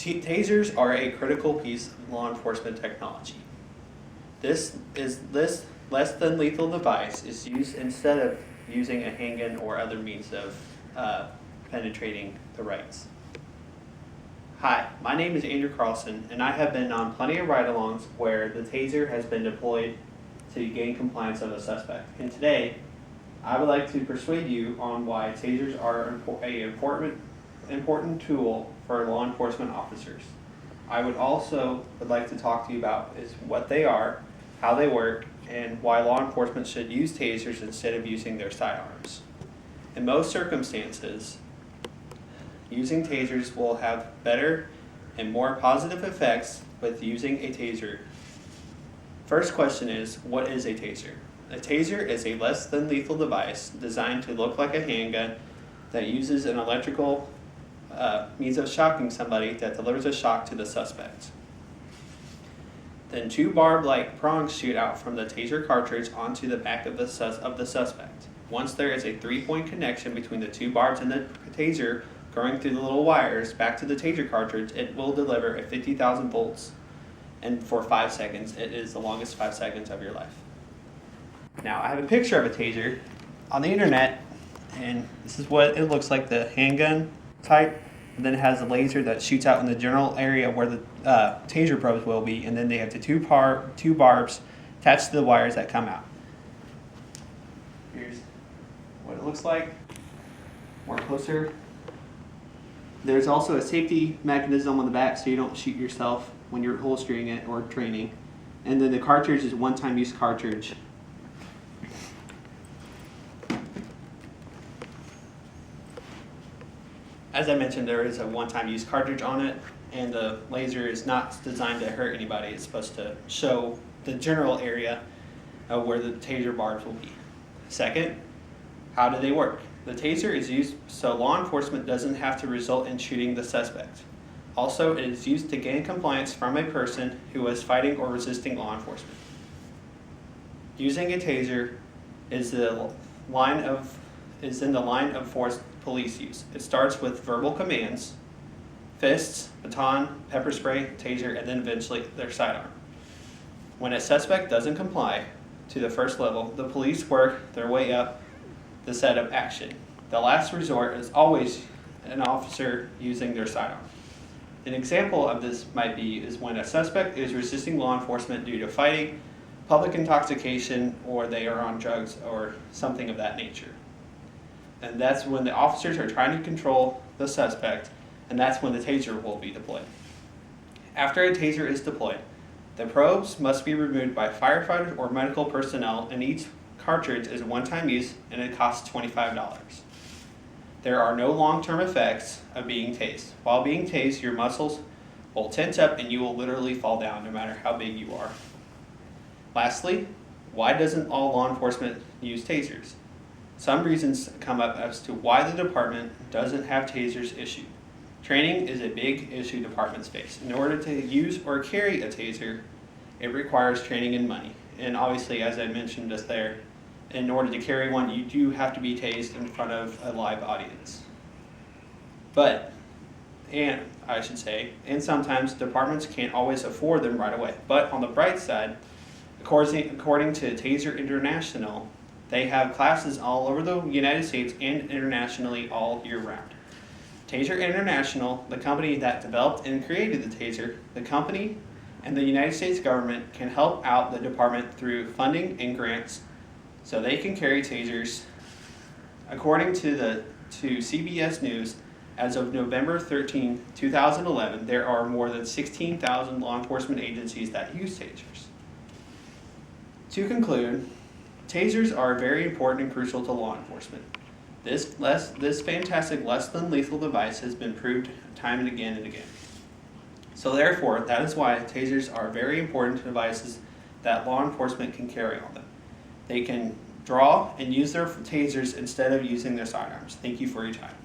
Tasers are a critical piece of law enforcement technology. This less than lethal device is used instead of using a handgun or other means of penetrating the rights. Hi, my name is Andrew Carlson, and I have been on plenty of ride-alongs where the taser has been deployed to gain compliance of a suspect. And today, I would like to persuade you on why tasers are an important tool for law enforcement officers. I would also like to talk to you about is what they are, how they work, and why law enforcement should use tasers instead of using their sidearms. In most circumstances, using tasers will have better and more positive effects with using a taser. First question is, what is a taser? A taser is a less than lethal device designed to look like a handgun that uses an electrical means of shocking somebody that delivers a shock to the suspect. Then two barb-like prongs shoot out from the taser cartridge onto the back of the suspect. Once there is a 3-point connection between the two barbs and the taser going through the little wires back to the taser cartridge, it will deliver a 50,000 volts, and for 5 seconds. It is the longest 5 seconds of your life. Now, I have a picture of a taser on the internet, and this is what it looks like, the handgun type, and then it has a laser that shoots out in the general area where the taser probes will be, and then they have the two barbs attached to the wires that come out. Here's what it looks like, more closer. There's also a safety mechanism on the back so you don't shoot yourself when you're holstering it or training. And then the cartridge is a one-time use cartridge. As I mentioned, there is a one-time use cartridge on it, and the laser is not designed to hurt anybody. It's supposed to show the general area of where the taser barbs will be. Second, how do they work? The taser is used so law enforcement doesn't have to result in shooting the suspect. Also, it is used to gain compliance from a person who is fighting or resisting law enforcement. Using a taser is in the line of force police use. It starts with verbal commands, fists, baton, pepper spray, taser, and then eventually their sidearm. When a suspect doesn't comply to the first level, the police work their way up the set of action. The last resort is always an officer using their sidearm. An example of this is when a suspect is resisting law enforcement due to fighting, public intoxication, or they are on drugs or something of that nature. And that's when the officers are trying to control the suspect, and that's when the taser will be deployed. After a taser is deployed, the probes must be removed by firefighters or medical personnel, and each cartridge is one-time use, and it costs $25. There are no long-term effects of being tased. While being tased, your muscles will tense up and you will literally fall down no matter how big you are. Lastly, why doesn't all law enforcement use tasers? Some reasons come up as to why the department doesn't have tasers issued. Training is a big issue departments face. In order to use or carry a taser, it requires training and money. And obviously, as I mentioned just there, in order to carry one, you do have to be tased in front of a live audience. And sometimes departments can't always afford them right away. But on the bright side, according to Taser International, they have classes all over the United States and internationally all year round. Taser International, the company that developed and created the taser, the company and the United States government can help out the department through funding and grants so they can carry tasers. According to CBS News, as of November 13, 2011, there are more than 16,000 law enforcement agencies that use tasers. To conclude, tasers are very important and crucial to law enforcement. This fantastic less than lethal device has been proved time and again and again. So therefore, that is why tasers are very important devices that law enforcement can carry on them. They can draw and use their tasers instead of using their sidearms. Thank you for your time.